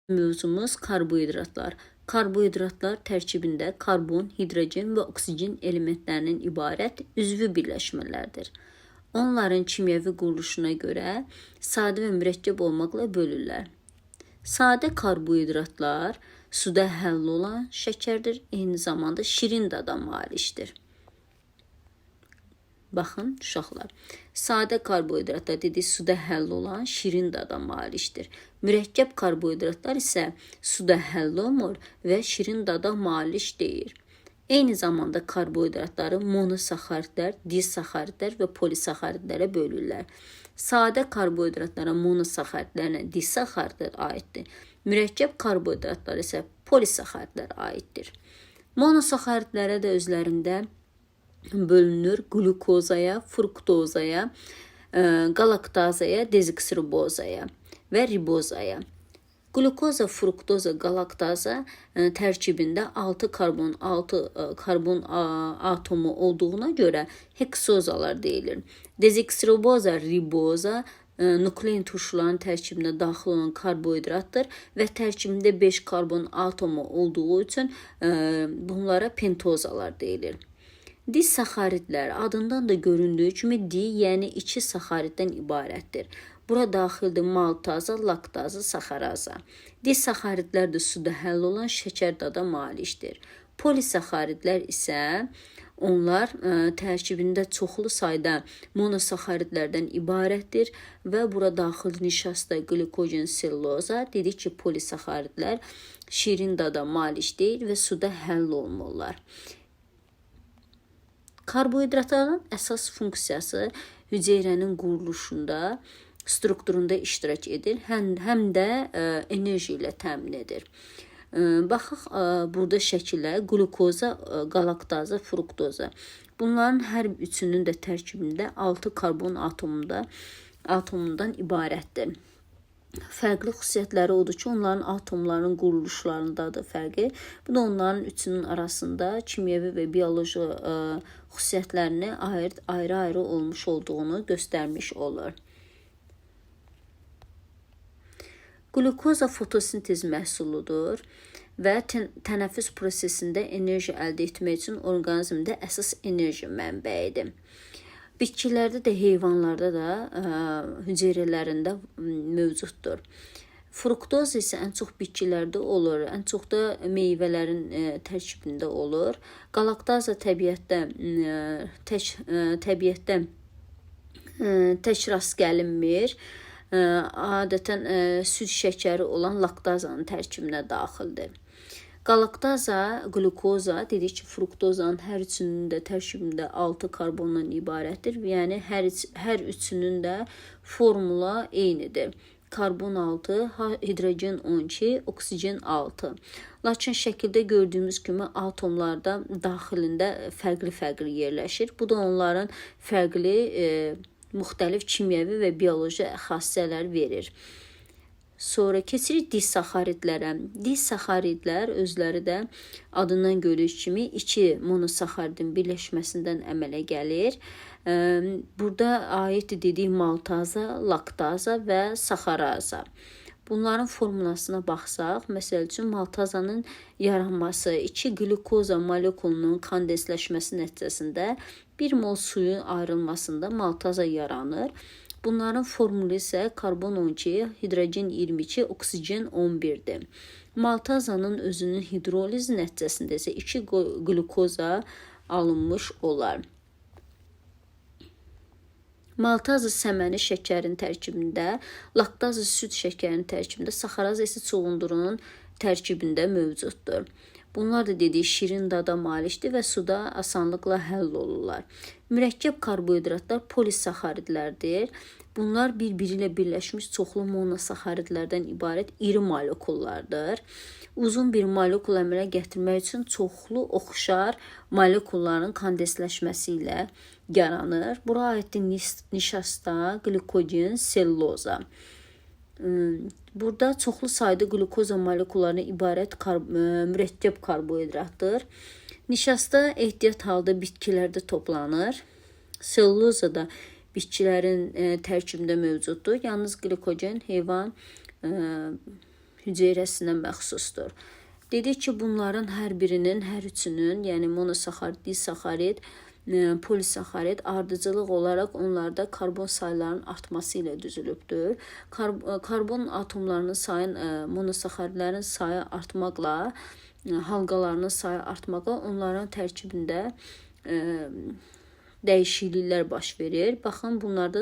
Mövzumuz karbohidratlar. Karbohidratlar tərkibində karbon, hidrogen və oksigen elementlərinin ibarət üzvü birləşmələrdir. Onların kimyəvi quruluşuna görə sadə və mürəkkəb olmaqla bölürlər. Sadə karbohidratlar suda həll olan şəkərdir, eyni zamanda şirin dada malikdir. Baxın, uşaqlar. Sadə karbohidratlar dedik, suda həll olan şirin dada malikdir. Mürəkkəb karbohidratlar isə suda həll olmur və şirin dada malik deyil. Eyni zamanda karbohidratları monosaxaridlər, disaxaridlər və polisaxaridlərə bölürlər. Sadə karbohidratlara monosaxaridlərlə disaxaridlər aiddir. Mürəkkəb karbohidratlar isə polisaxaridlər aiddir. Monosaxaridlərə də özlərində bölünür glukozaya, fruktozaya, galaktazaya, dezoksiribozaya və ribozaya. Glukoza, fruktoza, galaktaza tərkibində 6 karbon atomu olduğuna görə heksozalar deyilir. Dezoksiriboza, riboza nuklein turşuların tərkibində daxil olan karbohidratdır və tərkibində 5 karbon atomu olduğu üçün bunlara pentozalar deyilir. Disaxaridlər adından da göründüyü kimi yəni 2 saxariddən ibarətdir. Bura daxildir maltaza, laktaza, saxaraza. Disaxaridlər də suda həll olan şəkər dada malikdir. Polisaxaridlər isə onlar tərkibində çoxlu sayda monosaxaridlərdən ibarətdir və bura daxil nişasta, glikogen, selluloza. Dedik ki, polisaxaridlər şirin dada malik deyil və suda həll olmurlar. Karbohidratların əsas funksiyası hüceyrənin quruluşunda, strukturunda iştirak edir, həm də enerji ilə təmin edir. Baxaq burada şəkillə glukoza, galaktaza, fruktoza. Bunların hər üçünün də tərkibində 6 karbon atomundan ibarətdir. Fərqli xüsusiyyətləri odur ki, onların atomlarının quruluşlarındadır fərqi. Bu da onların üçünün arasında kimyəvi və bioloji xüsusiyyətlərini ayrı-ayrı olmuş olduğunu göstərmiş olur. Glukoza fotosintez məhsuludur və tənəffüs prosesində enerji əldə etmək üçün orqanizmdə əsas enerji mənbəyidir. Bitkilərdə də, heyvanlarda da hüceyrələrində mövcuddur. Fruktoz isə ən çox bitkilərdə olur, ən çox da meyvələrin tərkibində olur. Galaktaza təbiətdə tək rast gəlinmir. Adətən süd şəkəri olan laktazanın tərkibinə daxildir. Galaktaza, glukoza dedik ki, fruktozanın hər üçünün də tərkibində 6 karbondan ibarətdir. Yəni hər üçünün də formula eynidir. Karbon 6, hidrogen 12, oksigen 6. Lakin şəkildə gördüyümüz kimi atomlarda daxilində fərqli yerləşir. Bu da onların fərqli müxtəlif kimyəvi və bioloji xassələr verir. Sonra keçirik disaxaridlərə. Disaxaridlər özləri də adından görülür kimi 2 monosaxaridin birləşməsindən əmələ gəlir. Burada aid dedik maltaza, laktaza və saxaraza. Bunların formulasına baxsaq, məsəl üçün maltazanın yaranması 2 glukoza molekulunun kondensləşməsi nəticəsində 1 mol suyun ayrılmasında maltaza yaranır. Bunların formulu isə karbon 12, hidrogen 22, oksigen 11-dir. Maltazanın özünün hidrolizi nəticəsində isə 2 glukoza alınmış olar. Maltaza səməni şəkərin tərkibində, laktaza süd şəkərinin tərkibində, saxaraza isə çuğundurun tərkibində mövcuddur. Bunlar da dedik şirin dada malikdir və suda asanlıqla həll olurlar. Mürəkkəb karbohidratlar polisaxaridlərdir. Bunlar bir-biri ilə birləşmiş çoxlu monosaxaridlərdən ibarət iri molekullardır. Uzun bir molekul əmələ gətirmək üçün çoxlu oxşar molekulların kondensləşməsi ilə yaranır. Bura aiddir nişasta, glikogen, selluloza. Burada çoxlu sayda glukoza molekullarına ibarət mürəkkəb karbohidratdır. Nişasta ehtiyat halda bitkilərdə toplanır. Selluloza da bitkilərin tərkibində mövcuddur. Yalnız glikogen heyvan hüceyrəsinə məxsusdur. Dedik ki, bunların hər birinin, hər üçünün, yəni monosaxarid, disaxarid, polisaxarid ardıcılıq olaraq onlarda karbon saylarının artması ilə düzülübdür. Karbon atomlarının sayı, monosaxaridlərin sayı artmaqla, halqalarının sayı artmaqla onların tərkibində dəyişikliklər baş verir. Baxın, bunlarda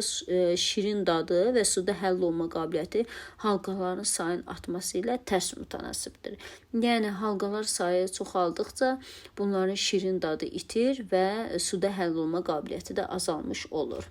şirin dadı və suda həll olma qabiliyyəti halqaların sayının artması ilə tərs mütənasibdir. Yəni, halqalar sayı çoxaldıqca bunların şirin dadı itir və suda həll olma qabiliyyəti də azalmış olur.